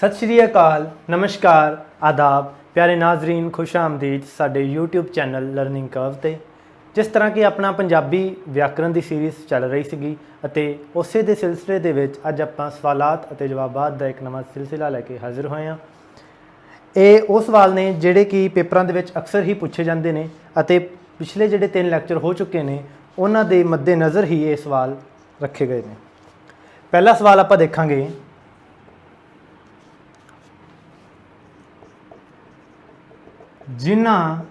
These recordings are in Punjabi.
सत श्री अकाल, नमस्कार, आदाब, प्यारे नाजरीन, खुश आमदीद साडे यूट्यूब चैनल लर्निंग कर्व ते। जिस तरह कि अपना पंजाबी व्याकरण की सीरीज़ चल रही सी ਅਤੇ ਉਸੇ ਦੇ सिलसिले ਦੇ ਵਿੱਚ ਅੱਜ ਆਪਾਂ ਸਵਾਲਾਤ ਅਤੇ ਜਵਾਬਾਤ ਦਾ ਇੱਕ ਨਵਾਂ ਸਿਲਸਿਲਾ ਲੈ ਕੇ ਹਾਜ਼ਰ ਹੋਏ ਹਾਂ। ਇਹ ਉਹ ਸਵਾਲ ਨੇ ਜਿਹੜੇ ਕਿ ਪੇਪਰਾਂ ਦੇ ਵਿੱਚ ਅਕਸਰ ਹੀ ਪੁੱਛੇ ਜਾਂਦੇ ਨੇ ਅਤੇ ਪਿਛਲੇ ਜਿਹੜੇ 3 ਲੈਕਚਰ ਹੋ ਚੁੱਕੇ ਨੇ ਉਹਨਾਂ ਦੇ ਮੱਦੇ ਨਜ਼ਰ ਹੀ ਇਹ ਸਵਾਲ ਰੱਖੇ ਗਏ ਨੇ। ਪਹਿਲਾ ਸਵਾਲ ਆਪਾਂ ਦੇਖਾਂਗੇ, ਜਿਨ੍ਹਾਂ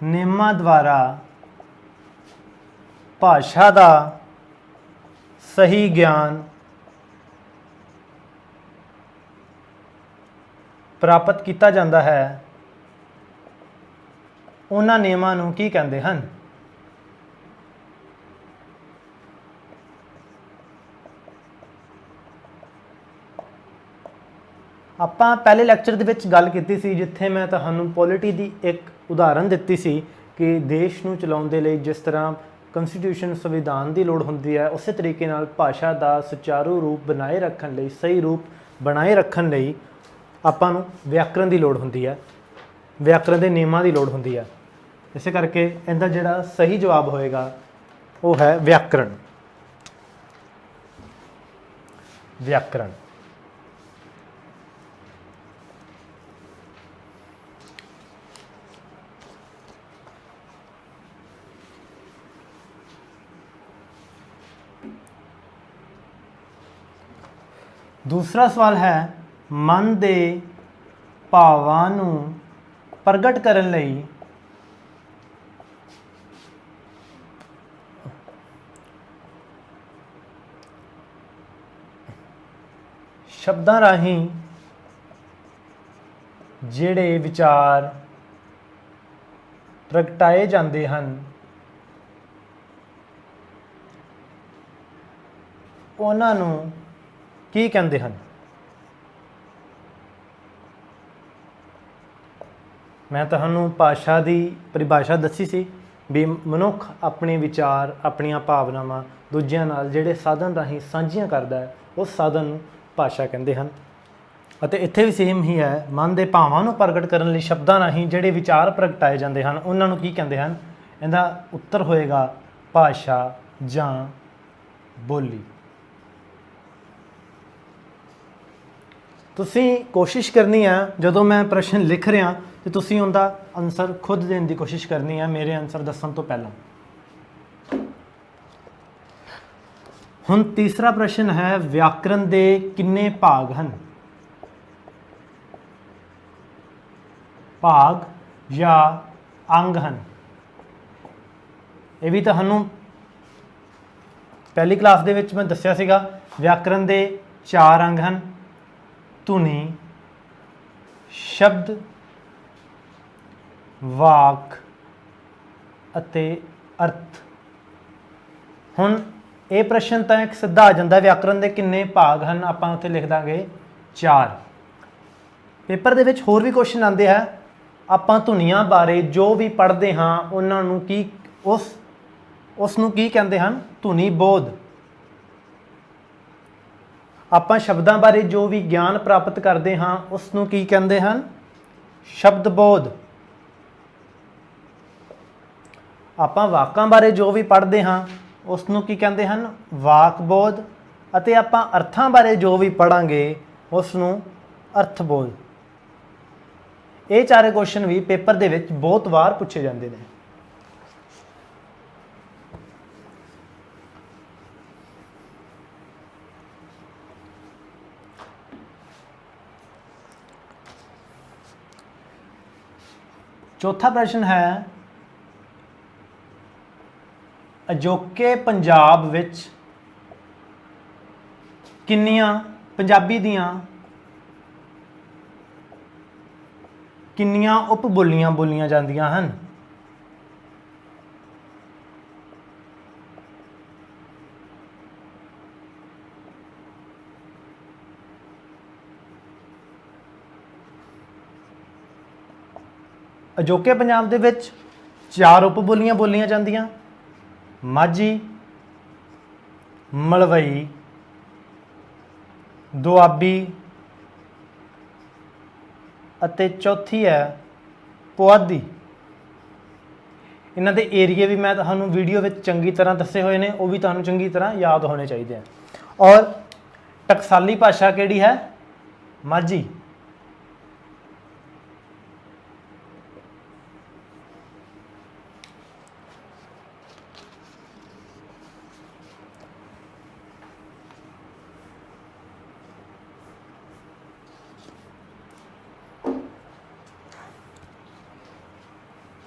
ਨਿਯਮਾਂ ਦੁਆਰਾ ਭਾਸ਼ਾ ਦਾ ਸਹੀ ਗਿਆਨ ਪ੍ਰਾਪਤ ਕੀਤਾ ਜਾਂਦਾ ਹੈ ਉਹਨਾਂ ਨਿਯਮਾਂ ਨੂੰ ਕੀ ਕਹਿੰਦੇ ਹਨ? ਆਪਾਂ ਪਹਿਲੇ ਲੈਕਚਰ ਦੇ ਵਿੱਚ ਗੱਲ ਕੀਤੀ ਸੀ ਜਿੱਥੇ ਮੈਂ ਤੁਹਾਨੂੰ ਪੋਲਿਟੀ ਦੀ ਇੱਕ ਉਦਾਹਰਨ ਦਿੱਤੀ ਸੀ ਕਿ ਦੇਸ਼ ਨੂੰ ਚਲਾਉਣ ਦੇ ਲਈ ਜਿਸ ਤਰ੍ਹਾਂ ਕਨਸਟੀਟਿਊਸ਼ਨ ਸੰਵਿਧਾਨ ਦੀ ਲੋੜ ਹੁੰਦੀ ਹੈ, ਉਸੇ ਤਰੀਕੇ ਨਾਲ ਭਾਸ਼ਾ ਦਾ ਸੁਚਾਰੂ ਰੂਪ ਬਣਾਏ ਰੱਖਣ ਲਈ, ਸਹੀ ਰੂਪ ਬਣਾਏ ਰੱਖਣ ਲਈ ਆਪਾਂ ਨੂੰ ਵਿਆਕਰਨ ਦੀ ਲੋੜ ਹੁੰਦੀ ਹੈ, ਵਿਆਕਰਨ ਦੇ ਨਿਯਮਾਂ ਦੀ ਲੋੜ ਹੁੰਦੀ ਹੈ। ਇਸੇ ਕਰਕੇ ਇਹਦਾ ਜਿਹੜਾ ਸਹੀ ਜਵਾਬ ਹੋਏਗਾ ਉਹ ਹੈ ਵਿਆਕਰਨ। ਵਿਆਕਰਨ दूसरा सवाल है, मन दे भावां नूं प्रगट करन लई शब्दां राहीं जिहड़े विचार प्रगटाए जांदे हन उन्हां नूं ਕੀ ਕਹਿੰਦੇ ਹਨ? ਮੈਂ ਤੁਹਾਨੂੰ ਭਾਸ਼ਾ ਦੀ ਪਰਿਭਾਸ਼ਾ ਦੱਸੀ ਸੀ ਵੀ ਮਨੁੱਖ ਆਪਣੇ ਵਿਚਾਰ, ਆਪਣੀਆਂ ਭਾਵਨਾਵਾਂ ਦੂਜਿਆਂ ਨਾਲ ਜਿਹੜੇ ਸਾਧਨ ਰਾਹੀਂ ਸਾਂਝੀਆਂ ਕਰਦਾ ਹੈ ਉਸ ਸਾਧਨ ਨੂੰ ਭਾਸ਼ਾ ਕਹਿੰਦੇ ਹਨ। ਅਤੇ ਇੱਥੇ ਵੀ ਸੇਮ ਹੀ ਹੈ, ਮਨ ਦੇ ਭਾਵਾਂ ਨੂੰ ਪ੍ਰਗਟ ਕਰਨ ਲਈ ਸ਼ਬਦਾਂ ਰਾਹੀਂ ਜਿਹੜੇ ਵਿਚਾਰ ਪ੍ਰਗਟਾਏ ਜਾਂਦੇ ਹਨ ਉਹਨਾਂ ਨੂੰ ਕੀ ਕਹਿੰਦੇ ਹਨ? ਇਹਦਾ ਉੱਤਰ ਹੋਏਗਾ ਭਾਸ਼ਾ ਜਾਂ ਬੋਲੀ। ਤੁਸੀਂ ਕੋਸ਼ਿਸ਼ ਕਰਨੀ ਹੈ ਜਦੋਂ ਮੈਂ ਪ੍ਰਸ਼ਨ ਲਿਖ ਰਿਹਾ ਤੇ ਤੁਸੀਂ ਉਹਦਾ ਆਨਸਰ ਖੁਦ ਦੇਣ ਦੀ ਕੋਸ਼ਿਸ਼ ਕਰਨੀ ਹੈ ਮੇਰੇ ਆਨਸਰ ਦੱਸਣ ਤੋਂ ਪਹਿਲਾਂ। ਹੁਣ ਤੀਸਰਾ ਪ੍ਰਸ਼ਨ ਹੈ, ਵਿਆਕਰਨ ਦੇ ਕਿੰਨੇ ਭਾਗ ਹਨ? ਭਾਗ ਜਾਂ ਅੰਗ ਹਨ? ਇਹ ਵੀ ਤੁਹਾਨੂੰ ਪਹਿਲੀ ਕਲਾਸ ਦੇ ਵਿੱਚ ਮੈਂ ਦੱਸਿਆ ਸੀਗਾ। ਵਿਆਕਰਨ ਦੇ 4 ਅੰਗ ਹਨ: ਧੁਨੀ, ਸ਼ਬਦ, ਵਾਕ ਅਤੇ ਅਰਥ। ਹੁਣ ਇਹ ਪ੍ਰਸ਼ਨ ਤਾਂ ਇੱਕ ਸਿੱਧਾ ਆ ਜਾਂਦਾ, ਵਿਆਕਰਨ ਦੇ ਕਿੰਨੇ ਭਾਗ ਹਨ? ਆਪਾਂ ਉੱਥੇ ਲਿਖ ਦਾਂਗੇ 4। ਪੇਪਰ ਦੇ ਵਿੱਚ ਹੋਰ ਵੀ ਕੁਐਸਚਨ ਆਉਂਦੇ ਹੈ, ਆਪਾਂ ਧੁਨੀਆਂ ਬਾਰੇ ਜੋ ਵੀ ਪੜ੍ਹਦੇ ਹਾਂ ਉਹਨਾਂ ਨੂੰ ਕੀ ਉਸ ਨੂੰ ਕੀ ਕਹਿੰਦੇ ਹਨ? ਧੁਨੀ ਬੋਧ। ਆਪਾਂ ਸ਼ਬਦਾਂ ਬਾਰੇ ਜੋ ਵੀ ਗਿਆਨ ਪ੍ਰਾਪਤ ਕਰਦੇ ਹਾਂ ਉਸ ਨੂੰ ਕੀ ਕਹਿੰਦੇ ਹਨ? ਸ਼ਬਦ ਬੋਧ। ਆਪਾਂ ਵਾਕਾਂ ਬਾਰੇ ਜੋ ਵੀ ਪੜ੍ਹਦੇ ਹਾਂ ਉਸ ਨੂੰ ਕੀ ਕਹਿੰਦੇ ਹਨ? ਵਾਕ ਬੋਧ। ਅਤੇ ਆਪਾਂ ਅਰਥਾਂ ਬਾਰੇ ਜੋ ਵੀ ਪੜ੍ਹਾਂਗੇ ਉਸ ਨੂੰ ਅਰਥ ਬੋਧ। ਇਹ ਚਾਰੇ ਕੁਐਸਚਨ ਵੀ ਪੇਪਰ ਦੇ ਵਿੱਚ ਬਹੁਤ ਵਾਰ ਪੁੱਛੇ ਜਾਂਦੇ ਨੇ। चौथा प्रश्न है, अजोके पंजाब विच किन्नियां पंजाबी दियां किन्नियां उप बोलियां बोलियां जांदियां हन? ਅਜੋਕੇ ਪੰਜਾਬ ਦੇ ਵਿੱਚ 4 ਉਪ ਬੋਲੀਆਂ ਬੋਲੀਆਂ ਜਾਂਦੀਆਂ: माझी, मलवई, दुआबी ਅਤੇ ਚੌਥੀ ਹੈ ਪੁਆਧੀ। ਇਹਨਾਂ ਦੇ ਏਰੀਏ ਵੀ ਮੈਂ ਤੁਹਾਨੂੰ ਵੀਡੀਓ ਵਿੱਚ ਚੰਗੀ ਤਰ੍ਹਾਂ ਦੱਸੇ ਹੋਏ ਨੇ, ਉਹ ਵੀ ਤੁਹਾਨੂੰ ਚੰਗੀ ਤਰ੍ਹਾਂ ਯਾਦ ਹੋਣੇ ਚਾਹੀਦੇ ਆ। ਔਰ ਟਕਸਾਲੀ ਭਾਸ਼ਾ ਕਿਹੜੀ ਹੈ? ਮਾਝੀ।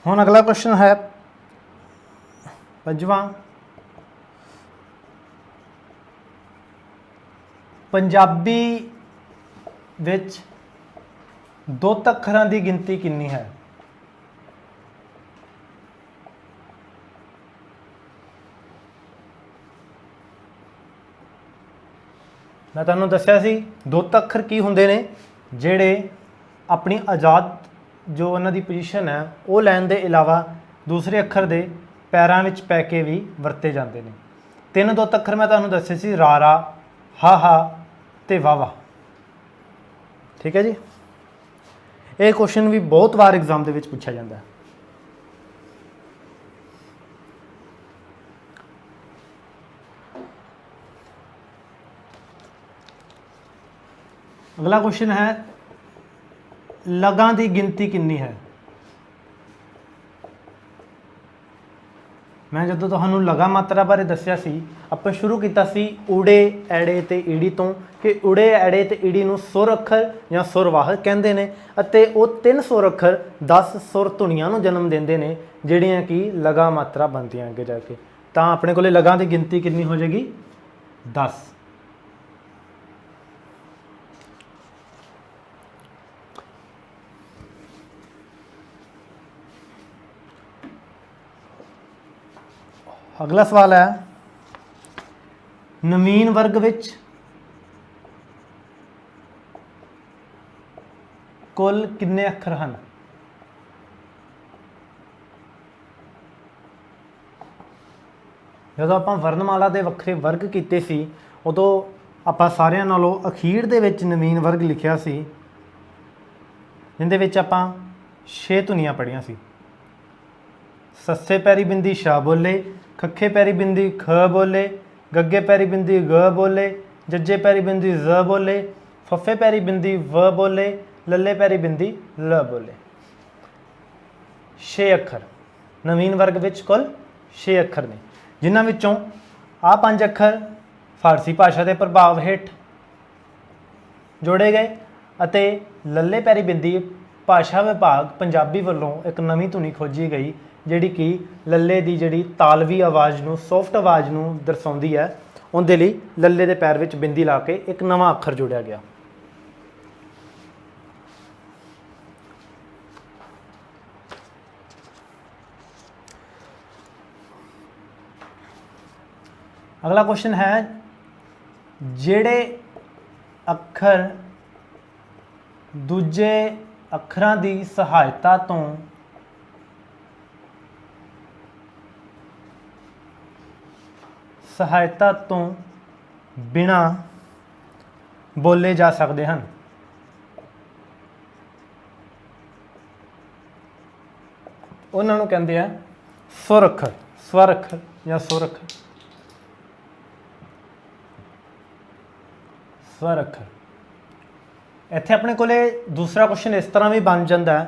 ਹੁਣ ਅਗਲਾ ਕੁਐਸਚਨ ਹੈ ਪੰਜਵਾਂ, ਪੰਜਾਬੀ ਵਿੱਚ ਦੁੱਤ ਅੱਖਰਾਂ ਦੀ ਗਿਣਤੀ ਕਿੰਨੀ ਹੈ? ਮੈਂ ਤੁਹਾਨੂੰ ਦੱਸਿਆ ਸੀ ਦੁੱਤ ਅੱਖਰ ਕੀ ਹੁੰਦੇ ਨੇ, ਜਿਹੜੇ ਆਪਣੀ ਆਜ਼ਾਦ ਜੋ ਉਹਨਾਂ ਦੀ ਪੋਜੀਸ਼ਨ ਹੈ ਉਹ ਲੈਣ ਦੇ ਇਲਾਵਾ ਦੂਸਰੇ ਅੱਖਰ ਦੇ ਪੈਰਾਂ ਵਿੱਚ ਪੈ ਕੇ ਵੀ ਵਰਤੇ ਜਾਂਦੇ ਨੇ। 3 ਦੁੱਤ ਅੱਖਰ ਮੈਂ ਤੁਹਾਨੂੰ ਦੱਸੇ ਸੀ, ਰਾਰਾ, ਹਾ ਤੇ ਵਾਵਾ। ਠੀਕ ਹੈ ਜੀ। ਇਹ ਕੁਐਸਚਨ ਵੀ ਬਹੁਤ ਵਾਰ ਐਗਜ਼ਾਮ ਦੇ ਵਿੱਚ ਪੁੱਛਿਆ ਜਾਂਦਾ ਹੈ। ਅਗਲਾ ਕੁਐਸਚਨ ਹੈ ਲਗਾਂ ਦੀ ਗਿਣਤੀ ਕਿੰਨੀ ਹੈ? ਮੈਂ ਜਦੋਂ ਤੁਹਾਨੂੰ ਲਗਾ ਮਾਤਰਾ ਬਾਰੇ ਦੱਸਿਆ ਸੀ, ਆਪਾਂ ਸ਼ੁਰੂ ਕੀਤਾ ਸੀ ਊੜੇ, ਐੜੇ ਤੇ ਈੜੀ ਤੋਂ, ਕਿ ਊੜੇ, ਐੜੇ ਤੇ ਈੜੀ ਨੂੰ ਸੁਰ ਅੱਖਰ ਜਾਂ ਸੁਰਵਾਹਕ ਕਹਿੰਦੇ ਨੇ, ਅਤੇ ਉਹ 3 ਸੁਰ ਅੱਖਰ 10 ਸੁਰ ਧੁਨੀਆਂ ਨੂੰ ਜਨਮ ਦਿੰਦੇ ਨੇ, ਜਿਹੜੀਆਂ ਕਿ ਲਗਾ ਮਾਤਰਾ ਬਣਦੀਆਂ ਅੱਗੇ ਜਾ ਕੇ। ਤਾਂ ਆਪਣੇ ਕੋਲੇ ਲਗਾਂ ਦੀ ਗਿਣਤੀ ਕਿੰਨੀ ਹੋ ਜਾਏਗੀ? 10। ਅਗਲਾ ਸਵਾਲ ਹੈ ਨਵੀਨ ਵਰਗ ਵਿੱਚ ਕੁੱਲ ਕਿੰਨੇ ਅੱਖਰ ਹਨ? ਜਦੋਂ ਆਪਾਂ ਵਰਣਮਾਲਾ ਦੇ ਵੱਖਰੇ ਵਰਗ ਕੀਤੇ ਸੀ, ਉਦੋਂ ਆਪਾਂ ਸਾਰਿਆਂ ਨਾਲੋਂ ਅਖੀਰ ਦੇ ਵਿੱਚ ਨਵੀਨ ਵਰਗ ਲਿਖਿਆ ਸੀ, ਜਿਹਦੇ ਵਿੱਚ ਆਪਾਂ 6 ਧੁਨੀਆਂ ਪੜ੍ਹੀਆਂ ਸੀ। ਸੱਸੇ ਪੈਰੀ ਬਿੰਦੀ ਸ਼ਾ ਬੋਲੇ, ਖੱਖੇ ਪੈਰੀ ਬਿੰਦੀ ਖ ਬੋਲੇ, ਗੱਗੇ ਪੈਰੀ ਬਿੰਦੀ ਗ ਬੋਲੇ, ਜੱਜੇ ਪੈਰੀ ਬਿੰਦੀ ਜ਼ ਬੋਲੇ, ਫੱਫੇ ਪੈਰੀ ਬਿੰਦੀ ਵ ਬੋਲੇ, ਲੱਲੇ ਪੈਰੀ ਬਿੰਦੀ ਲ ਬੋਲੇ। 6 ਅੱਖਰ ਨਵੀਨ ਵਰਗ ਵਿੱਚ ਕੁੱਲ 6 ਅੱਖਰ ਨੇ, ਜਿਨ੍ਹਾਂ ਵਿੱਚੋਂ ਆਹ 5 ਅੱਖਰ ਫਾਰਸੀ ਭਾਸ਼ਾ ਦੇ ਪ੍ਰਭਾਵ ਹੇਠ ਜੋੜੇ ਗਏ, ਅਤੇ ਲੱਲੇ ਪੈਰੀ ਬਿੰਦੀ ਭਾਸ਼ਾ ਵਿਭਾਗ ਪੰਜਾਬੀ ਵੱਲੋਂ ਇੱਕ ਨਵੀਂ ਧੁਨੀ ਖੋਜੀ ਗਈ, ਜਿਹੜੀ ਕਿ ਲੱਲੇ ਦੀ ਜਿਹੜੀ ਤਾਲਵੀ ਆਵਾਜ਼ ਨੂੰ, ਸੌਫਟ ਆਵਾਜ਼ ਨੂੰ ਦਰਸਾਉਂਦੀ ਹੈ। ਉਹਦੇ ਲਈ ਲੱਲੇ ਦੇ ਪੈਰ ਵਿੱਚ ਬਿੰਦੀ ਲਾ ਕੇ ਇੱਕ ਨਵਾਂ ਅੱਖਰ ਜੋੜਿਆ ਗਿਆ। ਅਗਲਾ ਕੁਐਸਚਨ ਹੈ ਜਿਹੜੇ ਅੱਖਰ ਦੂਜੇ ਅੱਖਰਾਂ ਦੀ ਸਹਾਇਤਾ ਤੋਂ ਬਿਨਾਂ ਬੋਲੇ ਜਾ ਸਕਦੇ ਹਨ? ਉਹਨਾਂ ਨੂੰ ਕਹਿੰਦੇ ਆ ਸੁਰ ਅੱਖਰ, ਸਵਰ ਅੱਖਰ ਜਾਂ ਸੁਰ ਅੱਖਰ। ਸਵਰ ਅੱਖਰ। ਇੱਥੇ ਆਪਣੇ ਕੋਲੇ ਦੂਸਰਾ ਕੁਐਸਚਨ ਇਸ ਤਰ੍ਹਾਂ ਵੀ ਬਣ ਜਾਂਦਾ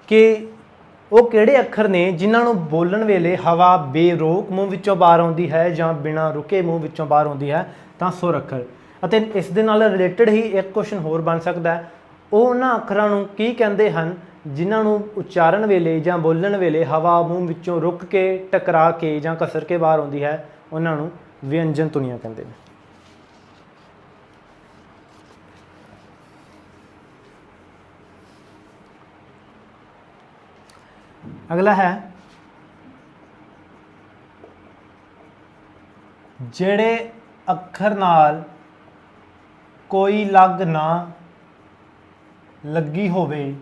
ਕਿ ਉਹ ਕਿਹੜੇ ਅੱਖਰ ਨੇ ਜਿਨ੍ਹਾਂ ਨੂੰ ਬੋਲਣ ਵੇਲੇ ਹਵਾ ਬੇਰੋਕ ਮੂੰਹ ਵਿੱਚੋਂ ਬਾਹਰ ਆਉਂਦੀ ਹੈ ਜਾਂ ਬਿਨਾਂ ਰੁਕੇ ਮੂੰਹ ਵਿੱਚੋਂ ਬਾਹਰ ਆਉਂਦੀ ਹੈ? ਤਾਂ ਸੁਰ ਅੱਖਰ। ਅਤੇ ਇਸ ਦੇ ਨਾਲ ਰਿਲੇਟਡ ਹੀ ਇੱਕ ਕੁਐਸਚਨ ਹੋਰ ਬਣ ਸਕਦਾ ਹੈ, ਉਹ ਉਹਨਾਂ ਅੱਖਰਾਂ ਨੂੰ ਕੀ ਕਹਿੰਦੇ ਹਨ ਜਿਨ੍ਹਾਂ ਨੂੰ ਉਚਾਰਨ ਵੇਲੇ ਜਾਂ ਬੋਲਣ ਵੇਲੇ ਹਵਾ ਮੂੰਹ ਵਿੱਚੋਂ ਰੁਕ ਕੇ, ਟਕਰਾ ਕੇ ਜਾਂ ਘਸਰ ਕੇ ਬਾਹਰ ਆਉਂਦੀ ਹੈ? ਉਹਨਾਂ ਨੂੰ ਵਿਅੰਜਨ ਧੁਨੀਆਂ ਕਹਿੰਦੇ ਨੇ। ਅਗਲਾ ਹੈ ਜਿਹੜੇ ਅੱਖਰ ਨਾਲ ਕੋਈ ਲੱਗ ਨਾ ਲੱਗੀ ਹੋਵੇ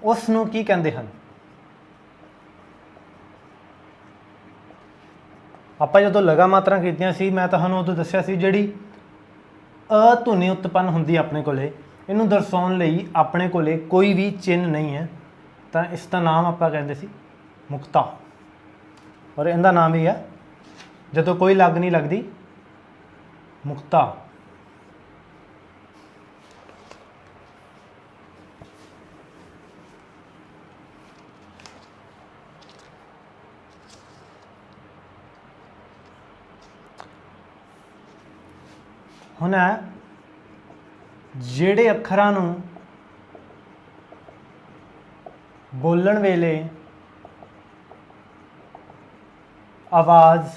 ਉਸ ਨੂੰ ਕੀ ਕਹਿੰਦੇ ਹਨ? ਆਪਾਂ ਜਦੋਂ ਲਗਾ ਮਾਤਰਾ ਕੀਤੀਆਂ ਸੀ, ਮੈਂ ਤੁਹਾਨੂੰ ਉਦੋਂ ਦੱਸਿਆ ਸੀ ਜਿਹੜੀ ਅ ਧੁਨੀ ਉਤਪੰਨ ਹੁੰਦੀ ਆਪਣੇ ਕੋਲੇ, ਇਹਨੂੰ ਦਰਸਾਉਣ ਲਈ ਆਪਣੇ ਕੋਲੇ ਕੋਈ ਵੀ ਚਿੰਨ੍ਹ ਨਹੀਂ ਹੈ, ਤਾਂ ਇਸ ਦਾ ਨਾਮ ਆਪਾਂ ਕਹਿੰਦੇ ਸੀ ਮੁਕਤਾ। ਔਰ ਇਹਦਾ ਨਾਮ ਹੀ ਹੈ ਜਦੋਂ ਕੋਈ ਲੱਗ ਨਹੀਂ ਲੱਗਦੀ, ਮੁਕਤਾ। ਹੁਣ ਜਿਹੜੇ ਅੱਖਰਾਂ ਨੂੰ ਬੋਲਣ ਵੇਲੇ ਆਵਾਜ਼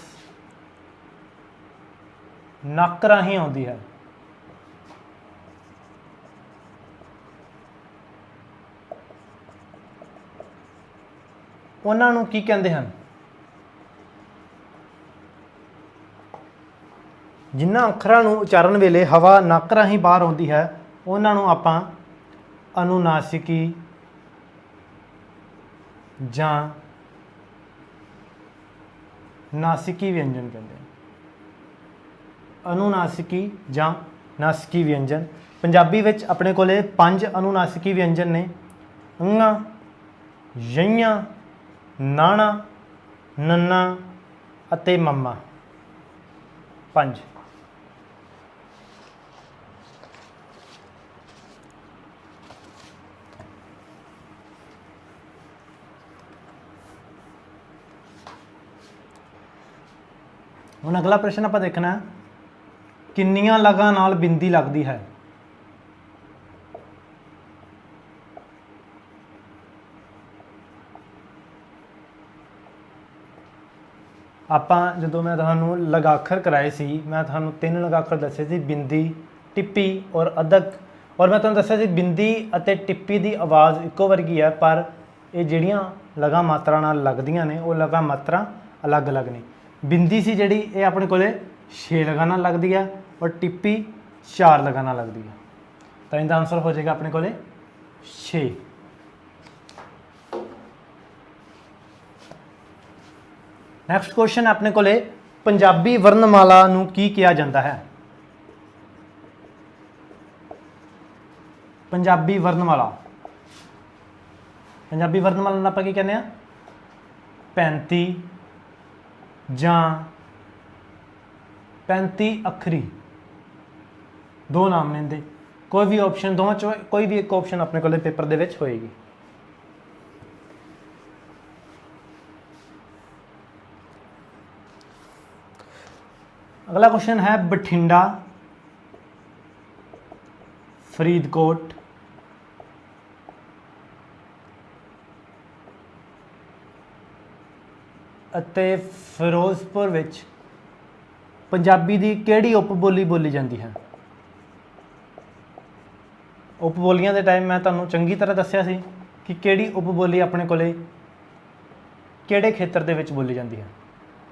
ਨੱਕ ਰਾਹੀਂ ਆਉਂਦੀ ਹੈ, ਉਹਨਾਂ ਨੂੰ ਕੀ ਕਹਿੰਦੇ ਹਨ? ਜਿਨ੍ਹਾਂ ਅੱਖਰਾਂ ਨੂੰ ਉਚਾਰਨ ਵੇਲੇ ਹਵਾ ਨੱਕ ਰਾਹੀਂ ਬਾਹਰ ਆਉਂਦੀ ਹੈ ਉਹਨਾਂ ਨੂੰ ਆਪਾਂ ਅਨੁਨਾਸਿਕੀ ਜਾਂ ਨਾਸਿਕੀ ਵਿਅੰਜਨ ਕਹਿੰਦੇ ਹਨ। ਅਨੁਨਾਸਿਕੀ ਜਾਂ ਨਾਸਿਕੀ ਵਿਅੰਜਨ। ਪੰਜਾਬੀ ਵਿੱਚ ਆਪਣੇ ਕੋਲੇ 5 ਅਨੁਨਾਸਿਕੀ ਵਿਅੰਜਨ ਨੇ: ੰਆਂ, ਯਈਆਂ, ਨਾਣਾ, ਨੰਨਾ ਅਤੇ ਮੰਮਾ। 5। ਹੁਣ ਅਗਲਾ ਪ੍ਰਸ਼ਨ ਆਪਾਂ ਦੇਖਣਾ, ਕਿੰਨੀਆਂ ਲਗਾਂ ਨਾਲ ਬਿੰਦੀ ਲੱਗਦੀ ਹੈ? ਆਪਾਂ ਜਦੋਂ ਮੈਂ ਤੁਹਾਨੂੰ ਲਗਾਖਰ ਕਰਾਏ ਸੀ, ਮੈਂ ਤੁਹਾਨੂੰ 3 ਲਗਾਖਰ ਦੱਸੇ ਸੀ, ਬਿੰਦੀ, ਟਿੱਪੀ ਔਰ ਅਦਕ। ਔਰ ਮੈਂ ਤੁਹਾਨੂੰ ਦੱਸਿਆ ਸੀ ਬਿੰਦੀ ਅਤੇ ਟਿੱਪੀ ਦੀ ਆਵਾਜ਼ ਇੱਕੋ ਵਰਗੀ ਹੈ, ਪਰ ਇਹ ਜਿਹੜੀਆਂ ਲਗਾ ਮਾਤਰਾ ਨਾਲ ਲੱਗਦੀਆਂ ਨੇ ਉਹ ਲਗਾ ਮਾਤਰਾ ਅਲੱਗ-ਅਲੱਗ ਨੇ। ਬਿੰਦੀ ਸੀ ਜਿਹੜੀ, ਇਹ ਆਪਣੇ ਕੋਲੇ 6 ਲਗਾਂ ਨਾਲ ਲੱਗਦੀ ਹੈ ਔਰ ਟਿੱਪੀ 4 ਲਗਾਂ ਨਾਲ ਲੱਗਦੀ ਹੈ। ਤਾਂ ਇਹਦਾ ਆਨਸਰ ਹੋ ਜਾਏਗਾ ਆਪਣੇ ਕੋਲੇ 6। ਨੈਕਸਟ ਕੁਐਸਚਨ ਆਪਣੇ ਕੋਲੇ, ਪੰਜਾਬੀ ਵਰਣਮਾਲਾ ਨੂੰ ਕੀ ਕਿਹਾ ਜਾਂਦਾ ਹੈ? ਪੰਜਾਬੀ ਵਰਣਮਾਲਾ। ਪੰਜਾਬੀ ਵਰਣਮਾਲਾ ਨੂੰ ਆਪਾਂ ਕੀ ਕਹਿੰਦੇ ਆ? 35 ਜਾਂ 35 ਅੱਖਰੀ। 2 ਨਾਮ ਨੇ ਇਹਦੇ, ਕੋਈ ਵੀ ਆਪਸ਼ਨ, ਦੋਵਾਂ ਚੋਂ ਕੋਈ ਵੀ ਇੱਕ ਆਪਸ਼ਨ ਆਪਣੇ ਕੋਲੇ ਪੇਪਰ ਦੇ ਵਿੱਚ ਹੋਏਗੀ। ਅਗਲਾ ਕੁਐਸਚਨ ਹੈ, ਬਠਿੰਡਾ, ਫਰੀਦਕੋਟ ਅਤੇ ਫਿਰੋਜ਼ਪੁਰ ਵਿੱਚ ਪੰਜਾਬੀ ਦੀ ਕਿਹੜੀ ਉਪਬੋਲੀ ਬੋਲੀ ਜਾਂਦੀ ਹੈ? ਉਪਬੋਲੀਆਂ ਦੇ ਟਾਈਮ ਮੈਂ ਤੁਹਾਨੂੰ ਚੰਗੀ ਤਰ੍ਹਾਂ ਦੱਸਿਆ ਸੀ ਕਿ ਕਿਹੜੀ ਉਪਬੋਲੀ ਆਪਣੇ ਕੋਲੇ ਕਿਹੜੇ ਖੇਤਰ ਦੇ ਵਿੱਚ ਬੋਲੀ ਜਾਂਦੀ ਹੈ।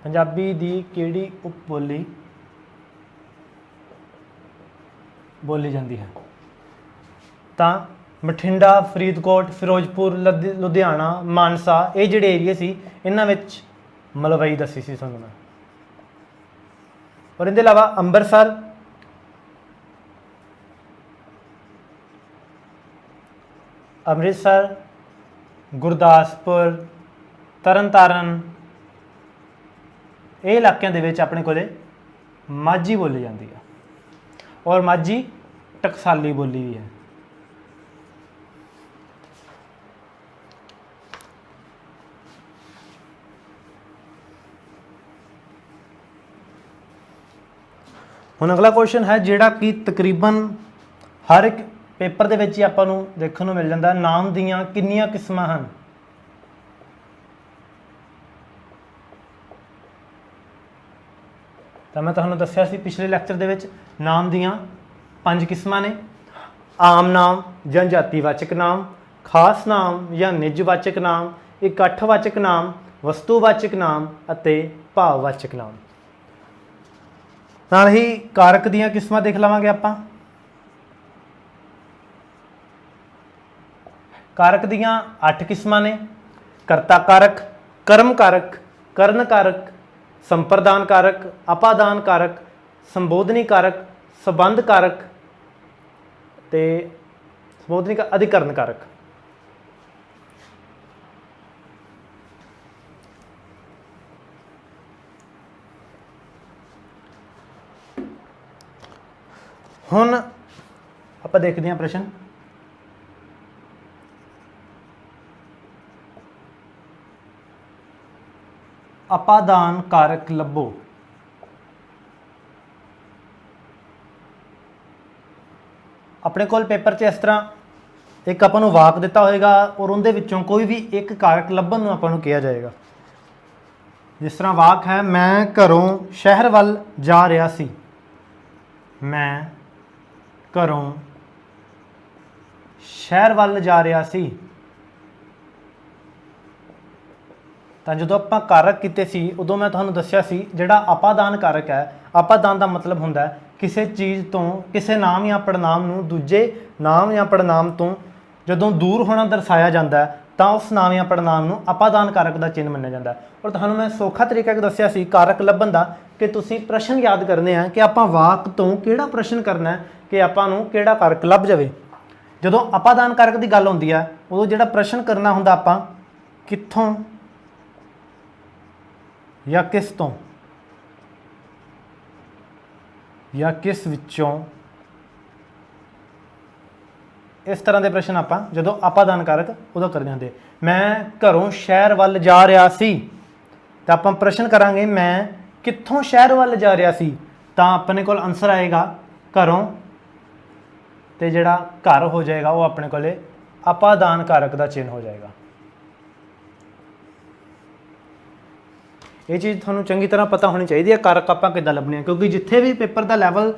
ਪੰਜਾਬੀ ਦੀ ਕਿਹੜੀ ਉਪਬੋਲੀ ਬੋਲੀ ਜਾਂਦੀ ਹੈ? ਤਾਂ ਬਠਿੰਡਾ, ਫਰੀਦਕੋਟ, ਫਿਰੋਜ਼ਪੁਰ, ਲੁਧਿਆਣਾ, ਮਾਨਸਾ, ਇਹ ਜਿਹੜੇ ਏਰੀਆ ਸੀ ਇਹਨਾਂ ਵਿੱਚ ਮਲਵਈ ਦੱਸੀ ਸੀ ਤੁਹਾਨੂੰ ਮੈਂ। ਔਰ ਇਹਦੇ ਇਲਾਵਾ ਅੰਮ੍ਰਿਤਸਰ, ਗੁਰਦਾਸਪੁਰ, ਤਰਨਤਾਰਨ, ਇਹ ਇਲਾਕਿਆਂ ਦੇ ਵਿੱਚ ਆਪਣੇ ਕੋਲੇ ਮਾਝੀ ਬੋਲੀ ਜਾਂਦੀ ਹੈ ਔਰ ਮਾਝੀ ਟਕਸਾਲੀ ਬੋਲੀ ਵੀ ਹੈ। ਹੁਣ ਅਗਲਾ ਕੁਐਸਚਨ ਹੈ ਜਿਹੜਾ ਕਿ ਤਕਰੀਬਨ ਹਰ ਇੱਕ ਪੇਪਰ ਦੇ ਵਿੱਚ ਹੀ ਆਪਾਂ ਨੂੰ ਦੇਖਣ ਨੂੰ ਮਿਲ ਜਾਂਦਾ, ਨਾਮ ਦੀਆਂ ਕਿੰਨੀਆਂ ਕਿਸਮਾਂ ਹਨ? ਤਾਂ ਮੈਂ ਤੁਹਾਨੂੰ ਦੱਸਿਆ ਸੀ ਪਿਛਲੇ ਲੈਕਚਰ ਦੇ ਵਿੱਚ, ਨਾਮ ਦੀਆਂ 5 ਕਿਸਮਾਂ ਨੇ: ਆਮ ਨਾਮ ਜਾਂ ਜਾਤੀਵਾਚਕ ਨਾਮ, ਖਾਸ ਨਾਮ ਜਾਂ ਨਿੱਜਵਾਚਕ ਨਾਮ, ਇਕੱਠਵਾਚਕ ਨਾਮ, ਵਸਤੂਵਾਚਕ ਨਾਮ ਅਤੇ ਭਾਵਵਾਚਕ ਨਾਮ। ਨਾਲ ਹੀ ਕਾਰਕ ਦੀਆਂ ਕਿਸਮਾਂ ਦੇਖ ਲਵਾਂਗੇ ਆਪਾਂ। ਕਾਰਕ ਦੀਆਂ 8 ਕਿਸਮਾਂ ਨੇ: ਕਰਤਾ ਕਾਰਕ, ਕਰਮ ਕਾਰਕ, ਕਰਨ ਕਾਰਕ, ਸੰਪਰਦਾਨ ਕਾਰਕ, ਅਪਾਦਾਨ ਕਾਰਕ, ਸੰਬੋਧਨੀ ਕਾਰਕ, ਸੰਬੰਧ ਕਾਰਕ ਤੇ ਸੰਬੋਧਨੀ का अधिकरण कारक। ਹੁਣ ਆਪਾਂ ਦੇਖਦੇ ਹਾਂ ਪ੍ਰਸ਼ਨ। ਅਪਾਦਾਨ ਕਾਰਕ ਲੱਭੋ। ਆਪਣੇ ਕੋਲ ਪੇਪਰ 'ਚ ਇਸ ਤਰ੍ਹਾਂ ਇੱਕ ਆਪਾਂ ਨੂੰ ਵਾਕ ਦਿੱਤਾ ਹੋਏਗਾ ਔਰ ਉਹਦੇ ਵਿੱਚੋਂ ਕੋਈ ਵੀ ਇੱਕ ਕਾਰਕ ਲੱਭਣ ਨੂੰ ਆਪਾਂ ਨੂੰ ਕਿਹਾ ਜਾਏਗਾ। ਜਿਸ ਤਰ੍ਹਾਂ ਵਾਕ ਹੈ, ਮੈਂ ਘਰੋਂ ਸ਼ਹਿਰ ਵੱਲ ਜਾ ਰਿਹਾ ਸੀ। ਮੈਂ ਘਰੋਂ ਸ਼ਹਿਰ ਵੱਲ ਜਾ ਰਿਹਾ ਸੀ। ਤਾਂ ਜਦੋਂ ਆਪਾਂ ਕਾਰਕ ਕੀਤੇ ਸੀ ਉਦੋਂ ਮੈਂ ਤੁਹਾਨੂੰ ਦੱਸਿਆ ਸੀ ਜਿਹੜਾ ਅਪਾਦਾਨ ਕਾਰਕ ਹੈ, ਅਪਾਦਾਨ ਦਾ ਮਤਲਬ ਹੁੰਦਾ ਹੈ ਕਿਸੇ ਚੀਜ਼ ਤੋਂ, ਕਿਸੇ ਨਾਮ ਜਾਂ ਪੜਨਾਮ ਨੂੰ ਦੂਜੇ ਨਾਮ ਜਾਂ ਪੜਨਾਮ ਤੋਂ ਜਦੋਂ ਦੂਰ ਹੋਣਾ ਦਰਸਾਇਆ ਜਾਂਦਾ ਹੈ ਤਾਂ ਉਸ ਨਾਮ ਜਾਂ ਪੜਨਾਮ ਨੂੰ ਅਪਾਦਾਨ ਕਾਰਕ ਦਾ ਚਿੰਨ੍ਹ ਮੰਨਿਆ ਜਾਂਦਾ ਹੈ। ਔਰ ਤੁਹਾਨੂੰ ਮੈਂ ਸੌਖਾ ਤਰੀਕਾ ਦੱਸਿਆ ਸੀ ਕਾਰਕ ਲੱਭਣ ਦਾ ਕਿ ਤੁਸੀਂ ਪ੍ਰਸ਼ਨ ਯਾਦ ਕਰਨੇ ਆ ਕਿ ਆਪਾਂ ਵਾਕ ਤੋਂ ਕਿਹੜਾ ਪ੍ਰਸ਼ਨ ਕਰਨਾ ਹੈ ਕਿ ਆਪਾਂ ਨੂੰ ਕਿਹੜਾ ਕਾਰਕ ਲੱਭ ਜਾਵੇ। ਜਦੋਂ ਅਪਾਦਾਨ ਕਾਰਕ ਦੀ ਗੱਲ ਹੁੰਦੀ ਹੈ ਉਦੋਂ ਜਿਹੜਾ ਪ੍ਰਸ਼ਨ ਕਰਨਾ ਹੁੰਦਾ ਆਪਾਂ ਕਿੱਥੋਂ ਜਾਂ ਕਿਸ ਤੋਂ ਜਾਂ ਕਿਸ ਵਿੱਚੋਂ, ਇਸ ਤਰ੍ਹਾਂ ਦੇ ਪ੍ਰਸ਼ਨ ਆਪਾਂ ਜਦੋਂ ਅਪਾਦਾਨ ਕਾਰਕ ਉਦੋਂ ਕਰਦੇ ਹੁੰਦੇ। ਮੈਂ ਘਰੋਂ ਸ਼ਹਿਰ ਵੱਲ ਜਾ ਰਿਹਾ ਸੀ ਤਾਂ ਆਪਾਂ ਪ੍ਰਸ਼ਨ ਕਰਾਂਗੇ ਮੈਂ ਕਿੱਥੋਂ ਸ਼ਹਿਰ ਵੱਲ ਜਾ ਰਿਹਾ ਸੀ, ਤਾਂ ਆਪਣੇ ਕੋਲ ਆਨਸਰ ਆਏਗਾ ਘਰੋਂ, ਤੇ ਜਿਹੜਾ ਘਰ ਹੋ ਜਾਏਗਾ ਉਹ ਆਪਣੇ ਕੋਲੇ ਅਪਾਦਾਨ ਕਾਰਕ ਦਾ ਚਿੰਨ੍ਹ ਹੋ ਜਾਏਗਾ। ਇਹ ਚੀਜ਼ ਤੁਹਾਨੂੰ ਚੰਗੀ ਤਰ੍ਹਾਂ ਪਤਾ ਹੋਣੀ ਚਾਹੀਦੀ ਹੈ ਕਾਰਕ ਆਪਾਂ ਕਿੱਦਾਂ ਲੱਭਣੇ ਆ, ਕਿਉਂਕਿ ਜਿੱਥੇ ਵੀ ਪੇਪਰ ਦਾ ਲੈਵਲ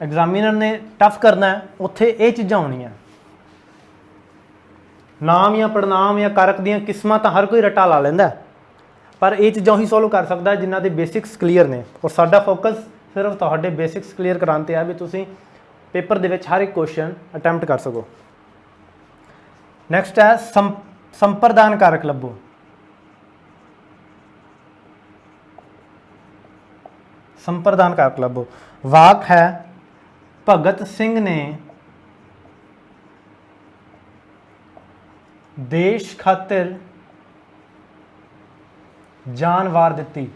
ਐਗਜ਼ਾਮੀਨਰ ਨੇ ਟਫ ਕਰਨਾ ਹੈ ਉੱਥੇ ਇਹ ਚੀਜ਼ਾਂ ਹੋਣੀਆਂ। ਨਾਮ ਜਾਂ ਪੜਨਾਮ ਜਾਂ ਕਾਰਕ ਦੀਆਂ ਕਿਸਮਾਂ ਤਾਂ ਹਰ ਕੋਈ ਰੱਟਾ ਲਾ ਲੈਂਦਾ, ਪਰ ਇਹ ਚੀਜ਼ਾਂ ਉਹੀ ਸੋਲਵ ਕਰ ਸਕਦਾ ਜਿਨ੍ਹਾਂ ਦੇ ਬੇਸਿਕਸ ਕਲੀਅਰ ਨੇ। ਔਰ ਸਾਡਾ ਫੋਕਸ ਸਿਰਫ ਤੁਹਾਡੇ ਬੇਸਿਕਸ ਕਲੀਅਰ ਕਰਾਉਣ 'ਤੇ ਹੈ ਵੀ ਤੁਸੀਂ ਪੇਪਰ ਦੇ ਵਿੱਚ ਹਰ ਇੱਕ ਕੁਐਸਚਨ ਅਟੈਂਪਟ ਕਰ ਸਕੋ। ਨੈਕਸਟ ਹੈ ਸੰਪਰਦਾਨ ਕਾਰਕ ਲੱਭੋ। ਸੰਪਰਦਾਨ ਕਾਰਕ ਲੱਭੋ। ਵਾਕ ਹੈ ਭਗਤ ਸਿੰਘ ਨੇ ਦੇਸ਼ ਖਾਤਰ ਜਾਨ ਵਾਰ ਦਿੱਤੀ।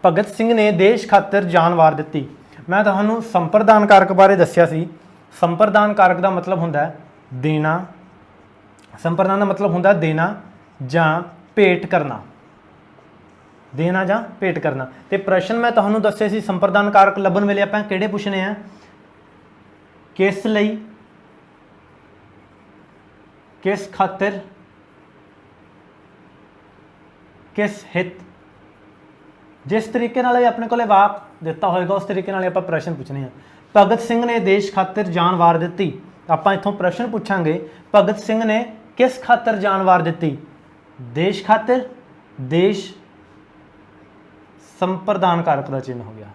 ਭਗਤ ਸਿੰਘ ਨੇ ਦੇਸ਼ ਖਾਤਰ ਜਾਨ ਵਾਰ ਦਿੱਤੀ। ਮੈਂ ਤੁਹਾਨੂੰ ਸੰਪਰਦਾਨ ਕਾਰਕ ਬਾਰੇ ਦੱਸਿਆ ਸੀ। ਸੰਪਰਦਾਨ ਕਾਰਕ ਦਾ ਮਤਲਬ ਹੁੰਦਾ ਹੈ ਦੇਣਾ। ਸੰਪਰਦਾਨ ਦਾ ਮਤਲਬ ਹੁੰਦਾ ਦੇਣਾ ਜਾਂ ਭੇਟ ਕਰਨਾ। ਦੇਣਾ ਜਾਂ ਭੇਟ ਕਰਨਾ। ਤੇ ਪ੍ਰਸ਼ਨ ਮੈਂ ਤੁਹਾਨੂੰ ਦੱਸੇ ਸੀ ਸੰਪਰਦਾਨ ਕਾਰਕ ਲੱਭਣ ਵੇਲੇ ਆਪਾਂ ਕਿਹੜੇ ਪੁੱਛਣੇ ਆ, ਕਿਸ ਲਈ, ਕਿਸ ਖਾਤਰ, ਕਿਸ ਹਿੱਤ। ਜਿਸ ਤਰੀਕੇ ਨਾਲ ਆਪਣੇ ਕੋਲੇ ਵਾਕ ਦਿੱਤਾ ਹੋਏਗਾ ਉਸ ਤਰੀਕੇ ਨਾਲ ਆਪਾਂ ਪ੍ਰਸ਼ਨ ਪੁੱਛਣੇ ਆ। ਭਗਤ ਸਿੰਘ ਨੇ ਦੇਸ਼ ਖਾਤਰ ਜਾਨ ਵਾਰ ਦਿੱਤੀ, ਆਪਾਂ ਇੱਥੋਂ ਪ੍ਰਸ਼ਨ ਪੁੱਛਾਂਗੇ ਭਗਤ ਸਿੰਘ ਨੇ ਕਿਸ ਖਾਤਰ ਜਾਨ ਵਾਰ ਦਿੱਤੀ। ਦੇਸ਼ ਖਾਤਰ, ਦੇਸ਼ ਸੰਪਰਦਾਨ ਕਾਰਕ ਦਾ ਚਿੰਨ੍ਹ ਹੋ ਗਿਆ।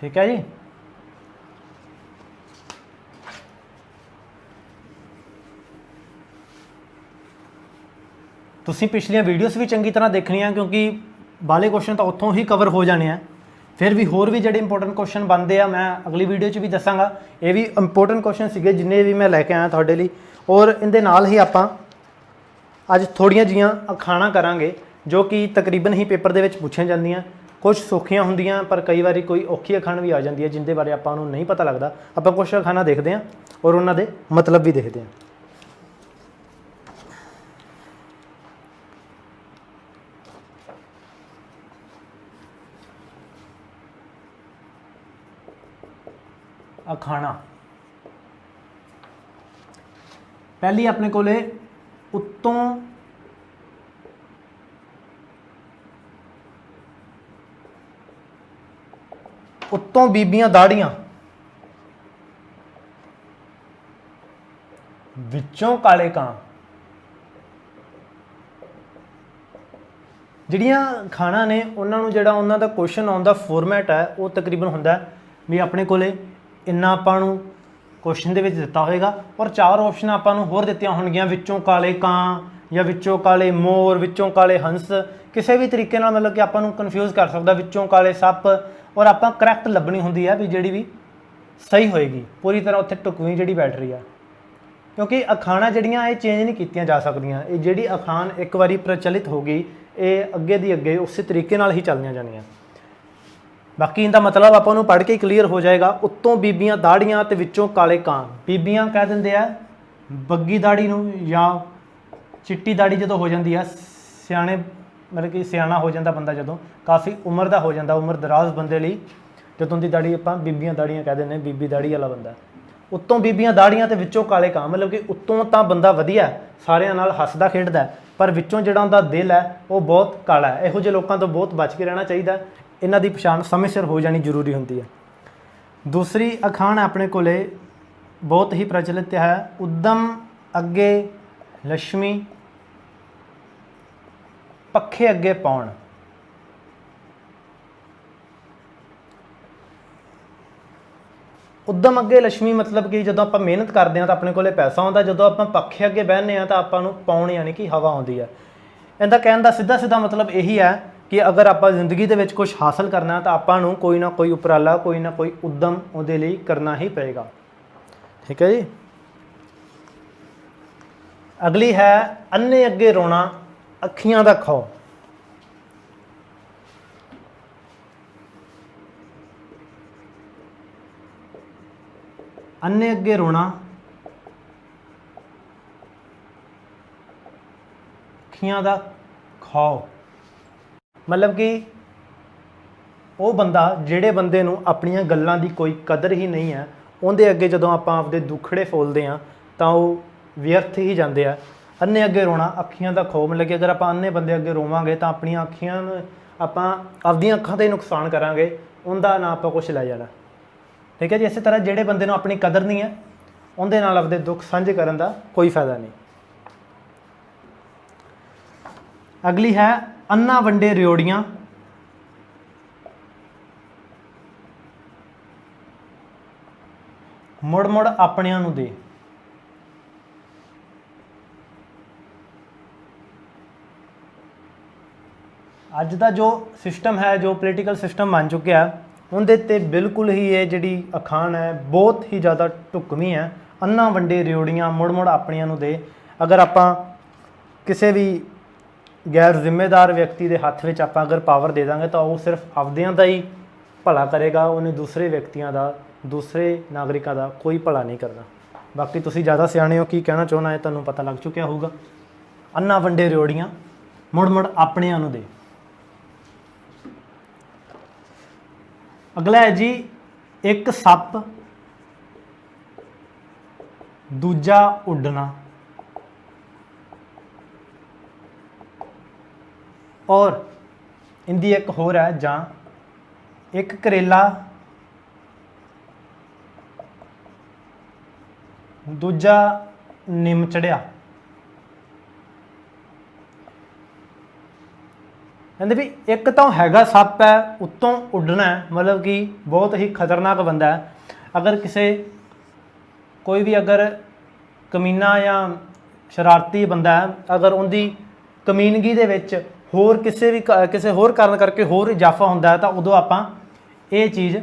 ਠੀਕ ਹੈ ਜੀ। ਤੁਸੀਂ ਪਿਛਲੀਆਂ ਵੀਡੀਓਜ਼ ਵੀ ਚੰਗੀ ਤਰ੍ਹਾਂ ਦੇਖਣੀਆਂ ਕਿਉਂਕਿ ਬਾਲੇ ਕੁਐਸਚਨ ਤਾਂ ਉੱਥੋਂ ਹੀ ਕਵਰ ਹੋ ਜਾਣੇ ਆ। ਫਿਰ ਵੀ ਹੋਰ ਵੀ ਜਿਹੜੇ ਇੰਪੋਰਟੈਂਟ ਕੁਐਸਚਨ ਬਣਦੇ ਆ ਮੈਂ ਅਗਲੀ ਵੀਡੀਓ 'ਚ ਵੀ ਦੱਸਾਂਗਾ। ਇਹ ਵੀ ਇੰਪੋਰਟੈਂਟ ਕੁਐਸਚਨ ਸੀਗੇ ਜਿੰਨੇ ਵੀ ਮੈਂ ਲੈ ਕੇ ਆਇਆ ਤੁਹਾਡੇ ਲਈ। ਔਰ ਇਹਦੇ ਨਾਲ ਹੀ ਆਪਾਂ ਅੱਜ ਥੋੜ੍ਹੀਆਂ ਜਿਹੀਆਂ ਅਖਾਣਾਂ ਕਰਾਂਗੇ ਜੋ ਕਿ ਤਕਰੀਬਨ ਹੀ ਪੇਪਰ ਦੇ ਵਿੱਚ ਪੁੱਛੀਆਂ ਜਾਂਦੀਆਂ। ਕੁਝ ਸੌਖੀਆਂ ਹੁੰਦੀਆਂ ਪਰ ਕਈ ਵਾਰੀ ਕੋਈ ਔਖੀ ਅਖਾਣ ਵੀ ਆ ਜਾਂਦੀ ਹੈ ਜਿੰਦੇ ਬਾਰੇ ਆਪਾਂ ਨੂੰ ਨਹੀਂ ਪਤਾ ਲੱਗਦਾ। ਆਪਾਂ ਕੁਝ ਅਖਾਣਾਂ ਦੇਖਦੇ ਹਾਂ ਔਰ ਉਹਨਾਂ ਦੇ ਮਤਲਬ ਵੀ ਦੇਖਦੇ ਹਾਂ। ਅਖਾਣਾ ਪਹਿਲੀ ਆਪਣੇ ਕੋਲੇ ਉੱਤੋਂ ਬੀਬੀਆਂ ਦਾੜੀਆਂ, ਵਿੱਚੋਂ ਕਾਲੇ ਕਾਂ। ਜਿਹੜੀਆਂ ਖਾਣਾ ਨੇ ਉਹਨਾਂ ਨੂੰ ਜਿਹੜਾ ਉਹਨਾਂ ਦਾ ਕੁਐਸਚਨ ਆਉਣ ਦਾ ਫੋਰਮੈਟ ਹੈ ਉਹ ਤਕਰੀਬਨ ਹੁੰਦਾ ਵੀ ਆਪਣੇ ਕੋਲੇ ਇੰਨਾ ਆਪਾਂ ਨੂੰ ਕੁਐਸਚਨ ਦੇ ਵਿੱਚ ਦਿੱਤਾ ਹੋਏਗਾ ਔਰ 4 ਆਪਸ਼ਨ ਆਪਾਂ ਨੂੰ ਹੋਰ ਦਿੱਤੀਆਂ ਹੋਣਗੀਆਂ, ਵਿੱਚੋਂ ਕਾਲੇ ਕਾਂ ਜਾਂ ਵਿੱਚੋਂ ਕਾਲੇ ਮੋਰ, ਵਿੱਚੋਂ ਕਾਲੇ ਹੰਸ। ਕਿਸੇ ਵੀ ਤਰੀਕੇ ਨਾਲ ਮਤਲਬ ਕਿ ਆਪਾਂ ਨੂੰ ਕਨਫਿਊਜ਼ ਕਰ ਸਕਦਾ, ਵਿੱਚੋਂ ਕਾਲੇ ਸੱਪ ਔਰ ਆਪਾਂ ਕਰੈਕਟ ਲੱਭਣੀ ਹੁੰਦੀ ਹੈ ਵੀ ਜਿਹੜੀ ਵੀ ਸਹੀ ਹੋਏਗੀ, ਪੂਰੀ ਤਰ੍ਹਾਂ ਉੱਥੇ ਢੁਕਵੀਂ ਜਿਹੜੀ ਬੈਠ ਰਹੀ ਆ। ਕਿਉਂਕਿ ਅਖਾਣਾਂ ਜਿਹੜੀਆਂ ਇਹ ਚੇਂਜ ਨਹੀਂ ਕੀਤੀਆਂ ਜਾ ਸਕਦੀਆਂ। ਇਹ ਜਿਹੜੀ ਅਖਾਣ ਇੱਕ ਵਾਰੀ ਪ੍ਰਚਲਿਤ ਹੋ ਗਈ, ਇਹ ਅੱਗੇ ਦੀ ਅੱਗੇ ਉਸੇ ਤਰੀਕੇ ਨਾਲ ਹੀ ਚੱਲਦੀਆਂ ਜਾਣੀਆਂ। ਬਾਕੀ ਇਹਦਾ ਮਤਲਬ ਆਪਾਂ ਨੂੰ ਪੜ੍ਹ ਕੇ ਕਲੀਅਰ ਹੋ ਜਾਏਗਾ। ਉੱਤੋਂ ਬੀਬੀਆਂ ਦਾੜੀਆਂ ਤੇ ਵਿੱਚੋਂ ਕਾਲੇ ਕਾਂ। ਬੀਬੀਆਂ ਕਹਿ ਦਿੰਦੇ ਆ ਬੱਗੀ ਦਾੜੀ ਨੂੰ, ਜਾਂ ਚਿੱਟੀ ਦਾੜੀ ਜਦੋਂ ਹੋ ਜਾਂਦੀ ਆ ਸਿਆਣੇ, ਮਤਲਬ ਕਿ ਸਿਆਣਾ ਹੋ ਜਾਂਦਾ ਬੰਦਾ, ਜਦੋਂ ਕਾਫੀ ਉਮਰ ਦਾ ਹੋ ਜਾਂਦਾ, ਉਮਰ ਦਰਾਜ਼ ਬੰਦੇ ਲਈ ਜਦੋਂ ਦੀ ਦਾੜੀ ਆਪਾਂ ਬੀਬੀਆਂ ਦਾੜੀਆਂ ਕਹਿ ਦਿੰਦੇ, ਬੀਬੀ ਦਾੜੀ ਵਾਲਾ ਬੰਦਾ। ਉੱਤੋਂ ਬੀਬੀਆਂ ਦਾੜੀਆਂ ਤੇ ਵਿੱਚੋਂ ਕਾਲੇ ਕਾਂ, ਮਤਲਬ ਕਿ ਉੱਤੋਂ ਤਾਂ ਬੰਦਾ ਵਧੀਆ ਸਾਰਿਆਂ ਨਾਲ ਹੱਸਦਾ ਖੇਡਦਾ, ਪਰ ਵਿੱਚੋਂ ਜਿਹੜਾ ਉਹਦਾ ਦਿਲ ਹੈ ਉਹ ਬਹੁਤ ਕਾਲਾ ਹੈ। ਇਹੋ ਜਿਹੇ ਲੋਕਾਂ ਤੋਂ ਬਹੁਤ ਬਚ ਕੇ ਰਹਿਣਾ ਚਾਹੀਦਾ। ਇਹਨਾਂ ਦੀ ਪਛਾਣ ਸਮੇਂ ਸਿਰ ਹੋ ਜਾਣੀ ਜ਼ਰੂਰੀ ਹੁੰਦੀ ਹੈ। ਦੂਸਰੀ ਅਖਾਣ ਆਪਣੇ ਕੋਲੇ ਬਹੁਤ ਹੀ ਪ੍ਰਚਲਿਤ ਹੈ, ਉਦਮ ਅੱਗੇ ਲక్ష్ਮੀ ਪੱਖੇ ਅੱਗੇ ਪਾਉਣ। ਉਦਮ ਅੱਗੇ ਲక్ష్ਮੀ ਮਤਲਬ ਕਿ ਜਦੋਂ ਆਪਾਂ ਮਿਹਨਤ ਕਰਦੇ ਹਾਂ ਤਾਂ ਆਪਣੇ ਕੋਲੇ ਪੈਸਾ ਆਉਂਦਾ, ਜਦੋਂ ਆਪਾਂ ਪੱਖੇ ਅੱਗੇ ਬਹਿੰਦੇ ਹਾਂ ਤਾਂ ਆਪਾਂ ਨੂੰ ਪਾਉਣ ਯਾਨੀ ਕਿ ਹਵਾ ਆਉਂਦੀ ਹੈ। ਇਹਦਾ ਕਹਿਣ ਦਾ ਸਿੱਧਾ ਸਿੱਧਾ ਮਤਲਬ ਇਹੀ ਹੈ ਕਿ ਅਗਰ ਆਪਾਂ ਜ਼ਿੰਦਗੀ ਦੇ ਵਿੱਚ ਕੁਝ ਹਾਸਲ ਕਰਨਾ ਤਾਂ ਆਪਾਂ ਨੂੰ ਕੋਈ ਨਾ ਕੋਈ ਉਪਰਾਲਾ, ਕੋਈ ਨਾ ਕੋਈ ਉਦਮ ਉਹਦੇ ਲਈ ਕਰਨਾ ਹੀ ਪਏਗਾ। ਠੀਕ ਹੈ ਜੀ। ਅਗਲੀ ਹੈ ਅੰਨੇ ਅੱਗੇ ਰੋਣਾ ਅੱਖੀਆਂ ਦਾ ਖੌਅ। ਅੰਨੇ ਅੱਗੇ ਰੋਣਾ ਅੱਖੀਆਂ ਦਾ ਖੌਅ, ਮਤਲਬ ਕਿ ਉਹ ਬੰਦਾ ਜਿਹੜੇ ਬੰਦੇ ਨੂੰ ਆਪਣੀਆਂ ਗੱਲਾਂ ਦੀ ਕੋਈ ਕਦਰ ਹੀ ਨਹੀਂ ਹੈ, ਉਹਦੇ ਅੱਗੇ ਜਦੋਂ ਆਪਾਂ ਆਪਦੇ ਦੁੱਖੜੇ ਫੋਲਦੇ ਹਾਂ ਤਾਂ ਉਹ ਵਿਅਰਥ ਹੀ ਜਾਂਦੇ ਆ। ਅੰਨੇ ਅੱਗੇ ਰੋਣਾ ਅੱਖੀਆਂ ਦਾ ਖੌਅ, ਮਤਲਬ ਕਿ ਅਗਰ ਆਪਾਂ ਅੰਨੇ ਬੰਦੇ ਅੱਗੇ ਰੋਵਾਂਗੇ ਤਾਂ ਆਪਣੀਆਂ ਅੱਖੀਆਂ ਨੂੰ ਆਪਾਂ ਆਪਦੀਆਂ ਅੱਖਾਂ 'ਤੇ ਨੁਕਸਾਨ ਕਰਾਂਗੇ, ਉਹਦਾ ਨਾ ਆਪਾਂ ਕੁਛ ਲੈ ਜਾਣਾ। ਠੀਕ ਹੈ ਜੀ। ਇਸੇ ਤਰ੍ਹਾਂ ਜਿਹੜੇ ਬੰਦੇ ਨੂੰ ਆਪਣੀ ਕਦਰ ਨਹੀਂ ਹੈ, ਉਹਦੇ ਨਾਲ ਆਪਦੇ ਦੁੱਖ ਸਾਂਝੇ ਕਰਨ ਦਾ ਕੋਈ ਫਾਇਦਾ ਨਹੀਂ। ਅਗਲੀ ਹੈ ਅੰਨਾ ਵੰਡੇ ਰਿਓੜੀਆਂ ਮੁੜ ਮੁੜ ਆਪਣਿਆਂ ਨੂੰ ਦੇ। ਅੱਜ ਦਾ ਜੋ ਸਿਸਟਮ ਹੈ, ਜੋ ਪੋਲੀਟੀਕਲ ਸਿਸਟਮ ਬਣ ਚੁੱਕਿਆ, ਉਹਦੇ 'ਤੇ ਬਿਲਕੁਲ ਹੀ ਇਹ ਜਿਹੜੀ ਅਖਾਣ ਹੈ ਬਹੁਤ ਹੀ ਜ਼ਿਆਦਾ ਢੁਕਵੀਂ ਹੈ। ਅੰਨਾ ਵੰਡੇ ਰਿਓੜੀਆਂ ਮੁੜ ਮੁੜ ਆਪਣਿਆਂ ਨੂੰ ਦੇ। ਅਗਰ ਆਪਾਂ ਕਿਸੇ ਵੀ ਗੈਰ ਜ਼ਿੰਮੇਦਾਰ ਵਿਅਕਤੀ ਦੇ ਹੱਥ ਵਿੱਚ ਆਪਾਂ ਅਗਰ ਪਾਵਰ ਦੇ ਦਾਂਗੇ ਤਾਂ ਉਹ ਸਿਰਫ ਆਪਦਿਆਂ ਦਾ ਹੀ ਭਲਾ ਕਰੇਗਾ, ਉਹਨੇ ਦੂਸਰੇ ਵਿਅਕਤੀਆਂ ਦਾ, ਦੂਸਰੇ ਨਾਗਰਿਕਾਂ ਦਾ ਕੋਈ ਭਲਾ ਨਹੀਂ ਕਰਨਾ। ਬਾਕੀ ਤੁਸੀਂ ਜ਼ਿਆਦਾ ਸਿਆਣੇ ਹੋ, ਕੀ ਕਹਿਣਾ ਚਾਹੁੰਦਾ ਹੈ ਤੁਹਾਨੂੰ ਪਤਾ ਲੱਗ ਚੁੱਕਿਆ ਹੋਊਗਾ। ਅੰਨਾ ਵੰਡੇ ਰਿਓੜੀਆਂ ਮੁੜ ਮੁੜ ਆਪਣਿਆਂ ਨੂੰ ਦੇ। ਅਗਲਾ ਹੈ ਜੀ ਇੱਕ ਸੱਪ ਦੂਜਾ ਉੱਡਣਾ, ਔਰ ਇਹਦੀ ਇੱਕ ਹੋਰ ਹੈ ਜਾਂ ਇੱਕ ਕਰੇਲਾ ਦੂਜਾ ਨਿੰਮ ਚੜਿਆ। ਕਹਿੰਦੇ ਵੀ ਇੱਕ ਤਾਂ ਹੈਗਾ ਸੱਪ ਹੈ, ਉੱਤੋਂ ਉੱਡਣਾ ਹੈ, ਮਤਲਬ ਕਿ ਬਹੁਤ ਹੀ ਖਤਰਨਾਕ ਬੰਦਾ ਹੈ। ਅਗਰ ਕਿਸੇ ਕੋਈ ਵੀ ਅਗਰ ਕਮੀਨਾ ਜਾਂ ਸ਼ਰਾਰਤੀ ਬੰਦਾ ਹੈ, ਅਗਰ ਉਹਦੀ ਕਮੀਨਗੀ ਦੇ ਵਿੱਚ ਹੋਰ ਕਿਸੇ ਹੋਰ ਕਾਰਨ ਕਰਕੇ ਹੋਰ ਇਜ਼ਾਫਾ ਹੁੰਦਾ ਹੈ ਤਾਂ ਉਦੋਂ ਆਪਾਂ ਇਹ ਚੀਜ਼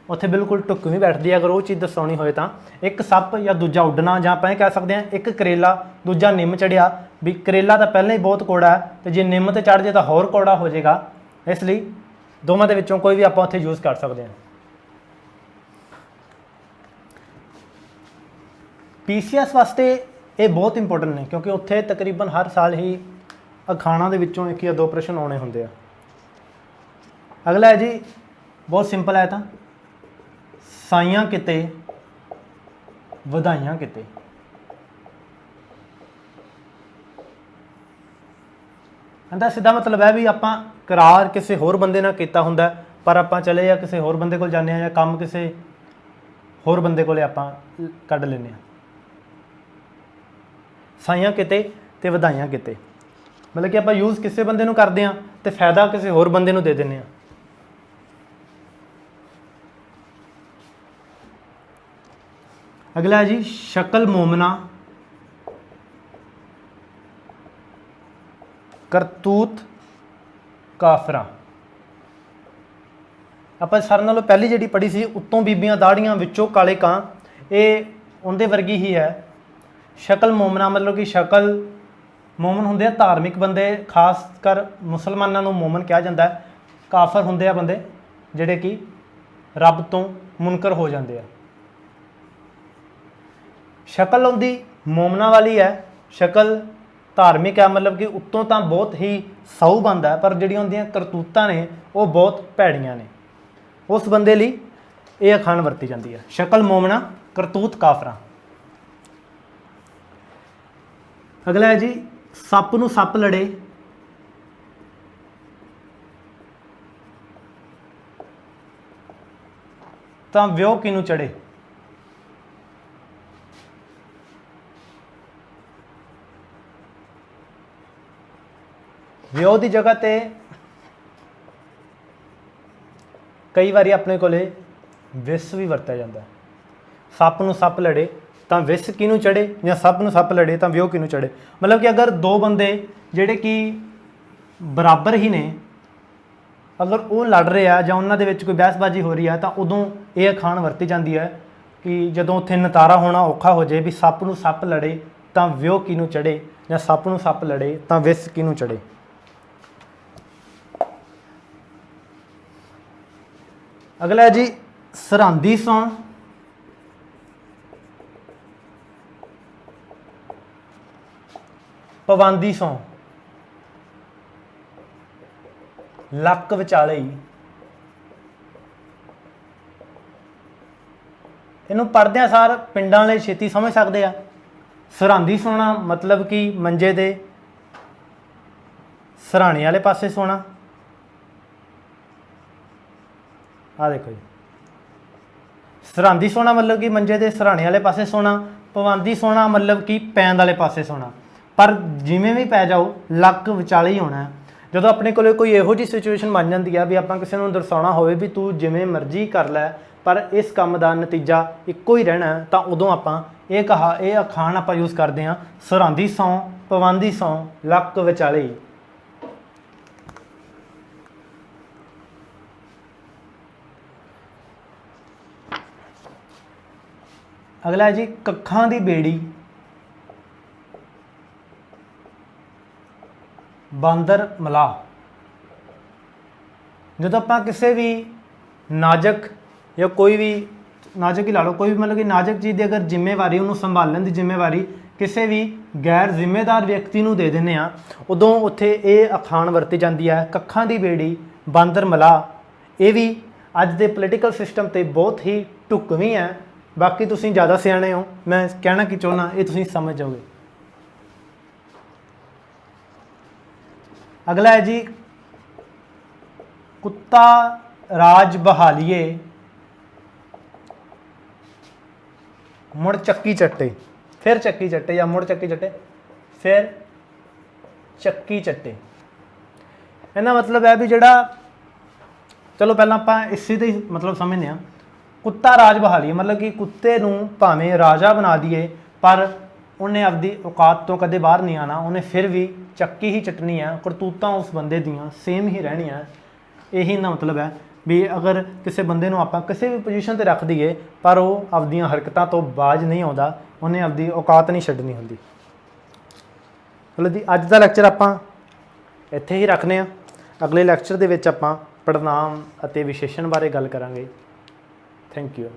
ਉੱਥੇ ਬਿਲਕੁਲ ਢੁੱਕਵੀਂ ਬੈਠਦੀ ਹੈ। ਅਗਰ ਉਹ ਚੀਜ਼ ਦਰਸਾਉਣੀ ਹੋਏ ਤਾਂ ਇੱਕ ਸੱਪ ਜਾਂ ਦੂਜਾ ਉੱਡਣਾ, ਜਾਂ ਆਪਾਂ ਇਹ ਕਹਿ ਸਕਦੇ ਹਾਂ ਇੱਕ ਕਰੇਲਾ ਦੂਜਾ ਨਿੰਮ ਚੜਿਆ। ਵੀ ਕਰੇਲਾ ਤਾਂ ਪਹਿਲਾਂ ਹੀ ਬਹੁਤ ਕੌੜਾ ਹੈ ਅਤੇ ਜੇ ਨਿੰਮ 'ਤੇ ਚੜ੍ਹ ਜਾਏ ਤਾਂ ਹੋਰ ਕੌੜਾ ਹੋ ਜਾਏਗਾ। ਇਸ ਲਈ ਦੋਵਾਂ ਦੇ ਵਿੱਚੋਂ ਕੋਈ ਵੀ ਆਪਾਂ ਉੱਥੇ ਯੂਜ਼ ਕਰ ਸਕਦੇ ਹਾਂ। PCS ਵਾਸਤੇ ਇਹ ਬਹੁਤ ਇੰਪੋਰਟੈਂਟ ਨੇ, ਕਿਉਂਕਿ ਉੱਥੇ ਤਕਰੀਬਨ ਹਰ ਸਾਲ ਹੀ ਅਖਾਣਾਂ ਦੇ ਵਿੱਚੋਂ 1 ਜਾਂ 2 ਪ੍ਰਸ਼ਨ ਆਉਣੇ ਹੁੰਦੇ ਆ। ਅਗਲਾ ਹੈ ਜੀ ਬਹੁਤ ਸਿੰਪਲ ਹੈ, ਤਾਂ ਸਾਈਆਂ ਕਿਤੇ ਵਧਾਈਆਂ ਕਿਤੇ। ਇਹਦਾ ਸਿੱਧਾ ਮਤਲਬ ਹੈ ਵੀ ਆਪਾਂ ਕਰਾਰ ਕਿਸੇ ਹੋਰ ਬੰਦੇ ਨਾਲ ਕੀਤਾ ਹੁੰਦਾ, ਪਰ ਆਪਾਂ ਚਲੇ ਜਾਂ ਕਿਸੇ ਹੋਰ ਬੰਦੇ ਕੋਲ ਜਾਂਦੇ ਹਾਂ, ਜਾਂ ਕੰਮ ਕਿਸੇ ਹੋਰ ਬੰਦੇ ਕੋਲੇ ਆਪਾਂ ਕੱਢ ਲੈਂਦੇ ਹਾਂ। ਸਾਈਆਂ ਕਿਤੇ ਤੇ ਵਧਾਈਆਂ ਕਿਤੇ, ਮਤਲਬ ਕਿ ਆਪਾਂ ਯੂਜ਼ ਕਿਸੇ ਬੰਦੇ ਨੂੰ ਕਰਦੇ ਹਾਂ ਤੇ ਫਾਇਦਾ ਕਿਸੇ ਹੋਰ ਬੰਦੇ ਨੂੰ ਦੇ ਦਿੰਦੇ ਹਾਂ। ਅਗਲਾ ਹੈ ਜੀ ਸ਼ਕਲ ਮੋਮਨਾ ਕਰਤੂਤ ਕਾਫਰਾ। ਆਪਾਂ ਸਾਰਿਆਂ ਨਾਲੋਂ ਪਹਿਲੀ ਜਿਹੜੀ ਪੜ੍ਹੀ ਸੀ, ਉੱਤੋਂ ਬੀਬੀਆਂ ਦਾੜੀਆਂ ਵਿੱਚੋਂ ਕਾਲੇ ਕਾਂ, ਇਹ ਉਹਦੇ ਵਰਗੀ ਹੀ ਹੈ। ਸ਼ਕਲ ਮੋਮਨਾ ਮਤਲਬ ਕਿ ਸ਼ਕਲ ਮੋਮਨ ਹੁੰਦੇ ਆ ਧਾਰਮਿਕ ਬੰਦੇ, ਖਾਸ ਕਰ ਮੁਸਲਮਾਨਾਂ ਨੂੰ ਮੋਮਨ ਕਿਹਾ ਜਾਂਦਾ ਹੈ। ਕਾਫਰ ਹੁੰਦੇ ਆ ਬੰਦੇ ਜਿਹੜੇ ਕਿ ਰੱਬ ਤੋਂ ਮੁਨਕਰ ਹੋ ਜਾਂਦੇ ਆ। ਸ਼ਕਲ ਉਹਦੀ ਮੋਮਨਾ ਵਾਲੀ ਹੈ, ਸ਼ਕਲ ਧਾਰਮਿਕ ਹੈ, ਮਤਲਬ ਕਿ ਉੱਤੋਂ ਤਾਂ ਬਹੁਤ ਹੀ ਸਾਊ ਬੰਦਾ ਹੈ, ਪਰ ਜਿਹੜੀਆਂ ਉਹਦੀਆਂ ਕਰਤੂਤਾਂ ਨੇ ਉਹ ਬਹੁਤ ਭੈੜੀਆਂ ਨੇ। ਉਸ ਬੰਦੇ ਲਈ ਇਹ ਅਖਾਣ ਵਰਤੀ ਜਾਂਦੀ ਹੈ, ਸ਼ਕਲ ਮੋਮਨਾ ਕਰਤੂਤ ਕਾਫਰਾਂ। ਅਗਲਾ ਹੈ ਜੀ, ਸੱਪ ਨੂੰ ਸੱਪ ਲੜੇ ਤਾਂ ਵਿਉ ਕਿਹਨੂੰ ਚੜੇ। ਵਿਉ ਦੀ ਜਗ੍ਹਾ ਤੇ ਕਈ ਵਾਰੀ ਆਪਣੇ ਕੋਲੇ ਵਿਸ ਵੀ ਵਰਤਿਆ ਜਾਂਦਾ। ਸੱਪ ਨੂੰ ਸੱਪ ਲੜੇ ਤਾਂ ਵਿਸ ਕਿਹਨੂੰ ਚੜੇ, ਜਾਂ ਸੱਪ ਨੂੰ ਸੱਪ ਲੜੇ ਤਾਂ ਵਿਉ ਕਿਹਨੂੰ ਚੜੇ। ਮਤਲਬ ਕਿ ਅਗਰ ਦੋ ਬੰਦੇ ਜਿਹੜੇ ਕਿ ਬਰਾਬਰ ਹੀ ਨੇ, ਅਗਰ ਉਹ ਲੜ ਰਹੇ ਆ ਜਾਂ ਉਹਨਾਂ ਦੇ ਵਿੱਚ ਕੋਈ ਬਹਿਸਬਾਜ਼ੀ ਹੋ ਰਹੀ ਆ, ਤਾਂ ਉਦੋਂ ਇਹ ਅਖਾਣ ਵਰਤੀ ਜਾਂਦੀ ਹੈ ਕਿ ਜਦੋਂ ਉੱਥੇ ਨਤਾਰਾ ਹੋਣਾ ਔਖਾ ਹੋ ਜਾਏ, ਵੀ ਸੱਪ ਨੂੰ ਸੱਪ ਲੜੇ ਤਾਂ ਵਿਉ ਕਿਹਨੂੰ ਚੜੇ, ਜਾਂ ਸੱਪ ਨੂੰ ਸੱਪ ਲੜੇ ਤਾਂ ਵਿਸ ਕਿਹਨੂੰ ਚੜੇ। ਅਗਲਾ ਹੈ ਜੀ, ਸਰਹੰਦੀ ਸੌਂ ਪਵਾਂਦੀ ਸੌਂ ਲੱਕ ਵਿਚਾਲੇ ਹੀ। ਇਹਨੂੰ ਪੜ੍ਹਦਿਆਂ ਸਾਰ ਪਿੰਡਾਂ ਵਾਲੇ ਛੇਤੀ ਸਮਝ ਸਕਦੇ ਆ। ਸਰਹੰਦੀ ਸੌਣਾ ਮਤਲਬ ਕਿ ਮੰਜੇ ਦੇ ਸਰਾਣੇ ਵਾਲੇ ਪਾਸੇ ਸੌਣਾ। ਆ ਦੇਖੋ ਜੀ, ਸਰਹੰਦੀ ਸੋਣਾ ਮਤਲਬ ਕਿ ਮੰਜੇ ਦੇ ਸਰਾਣੇ ਵਾਲੇ ਪਾਸੇ ਸੋਣਾ, ਪਵਾਂਦੀ ਸੋਣਾ ਮਤਲਬ ਕਿ ਪੈਣ ਵਾਲੇ ਪਾਸੇ ਸੋਣਾ। ਪਰ ਜਿਵੇਂ ਵੀ ਪੈ ਜਾਓ ਲੱਕ ਵਿਚਾਲੇ ਹੀ ਹੋਣਾ। ਜਦੋਂ ਆਪਣੇ ਕੋਲ ਕੋਈ ਇਹੋ ਜਿਹੀ ਸਿਚੁਏਸ਼ਨ ਬਣ ਜਾਂਦੀ ਆ ਵੀ ਆਪਾਂ ਕਿਸੇ ਨੂੰ ਦਰਸਾਉਣਾ ਹੋਵੇ ਵੀ ਤੂੰ ਜਿਵੇਂ ਮਰਜ਼ੀ ਕਰ ਲੈ, ਪਰ ਇਸ ਕੰਮ ਦਾ ਨਤੀਜਾ ਇੱਕੋ ਹੀ ਰਹਿਣਾ, ਤਾਂ ਉਦੋਂ ਆਪਾਂ ਇਹ ਅਖਾਣ ਆਪਾਂ ਯੂਜ਼ ਕਰਦੇ ਹਾਂ, ਸਰਹੰਦੀ ਸੌਂ ਪਵਾਂਦੀ ਸੌਂ ਲੱਕ ਵਿਚਾਲੇ ਹੀ। ਅਗਲਾ ਹੈ ਜੀ, ਕੱਖਾਂ ਦੀ ਬੇੜੀ ਬਾਂਦਰ ਮਲਾਹ। ਜਦੋਂ ਆਪਾਂ ਕਿਸੇ ਵੀ ਨਾਜ਼ੁਕ ਜਾਂ ਕੋਈ ਵੀ ਨਾਜ਼ੁਕ ਹੀ ਲਾ ਲਓ, ਕੋਈ ਵੀ ਮਤਲਬ ਕਿ ਨਾਜ਼ੁਕ ਚੀਜ਼ ਦੀ ਅਗਰ ਜ਼ਿੰਮੇਵਾਰੀ, ਉਹਨੂੰ ਸੰਭਾਲਣ ਦੀ ਜ਼ਿੰਮੇਵਾਰੀ ਕਿਸੇ ਵੀ ਗੈਰ ਜ਼ਿੰਮੇਦਾਰ ਵਿਅਕਤੀ ਨੂੰ ਦੇ ਦਿੰਦੇ ਆ, ਉਦੋਂ ਉੱਥੇ ਇਹ ਅਖਾਣ ਵਰਤੀ ਜਾਂਦੀ ਹੈ, ਕੱਖਾਂ ਦੀ ਬੇੜੀ ਬਾਂਦਰ ਮਲਾਹ। ਇਹ ਵੀ ਅੱਜ ਦੇ ਪੋਲੀਟੀਕਲ ਸਿਸਟਮ 'ਤੇ ਬਹੁਤ ਹੀ ਢੁਕਵੀਂ ਹੈ। ਬਾਕੀ ਤੁਸੀਂ ਜ਼ਿਆਦਾ ਸਿਆਣੇ ਹੋ, ਮੈਂ ਕਹਿਣਾ ਕੀ ਚਾਹੁੰਦਾ ਇਹ ਤੁਸੀਂ ਸਮਝ ਜਾਓਗੇ। ਅਗਲਾ ਹੈ ਜੀ, ਕੁੱਤਾ ਰਾਜ ਬਹਾਲੀਏ ਮੁੜ ਚੱਕੀ ਚੱਟੇ। ਫਿਰ ਚੱਕੀ ਚੱਟੇ ਜਾਂ ਮੁੜ ਚੱਕੀ ਚੱਟੇ, ਫਿਰ ਚੱਕੀ ਚੱਟੇ। ਇਹਦਾ ਮਤਲਬ ਹੈ ਵੀ ਜਿਹੜਾ, ਚਲੋ ਪਹਿਲਾਂ ਆਪਾਂ ਇਸੇ ਦਾ ਹੀ ਮਤਲਬ ਸਮਝਦੇ ਹਾਂ। ਕੁੱਤਾ ਰਾਜ ਬਹਾਲੀਏ ਮਤਲਬ ਕਿ ਕੁੱਤੇ ਨੂੰ ਭਾਵੇਂ ਰਾਜਾ ਬਣਾ ਦਈਏ, ਪਰ ਉਹਨੇ ਆਪਦੀ ਔਕਾਤ ਤੋਂ ਕਦੇ ਬਾਹਰ ਨਹੀਂ ਆਉਣਾ, ਉਹਨੇ ਫਿਰ ਵੀ ਚੱਕੀ ਹੀ ਚੱਟਣੀ ਹੈ। ਕਰਤੂਤਾਂ ਉਸ ਬੰਦੇ ਦੀਆਂ ਸੇਮ ਹੀ ਰਹਿਣੀਆਂ। ਇਹੀ ਦਾ ਮਤਲਬ ਹੈ ਵੀ ਅਗਰ ਕਿਸੇ ਬੰਦੇ ਨੂੰ ਆਪਾਂ ਕਿਸੇ ਵੀ ਪੋਜੀਸ਼ਨ 'ਤੇ ਰੱਖ ਦਈਏ, ਪਰ ਉਹ ਆਪਦੀਆਂ ਹਰਕਤਾਂ ਤੋਂ ਬਾਜ ਨਹੀਂ ਆਉਂਦਾ, ਉਹਨੇ ਆਪਦੀ ਔਕਾਤ ਨਹੀਂ ਛੱਡਣੀ ਹੁੰਦੀ। ਚਲੋ ਜੀ, ਅੱਜ ਦਾ ਲੈਕਚਰ ਆਪਾਂ ਇੱਥੇ ਹੀ ਰੱਖਦੇ ਹਾਂ। ਅਗਲੇ ਲੈਕਚਰ ਦੇ ਵਿੱਚ ਆਪਾਂ ਪੜ੍ਹਨਾਂਵ ਅਤੇ ਵਿਸ਼ੇਸ਼ਣ ਬਾਰੇ ਗੱਲ ਕਰਾਂਗੇ। Thank you.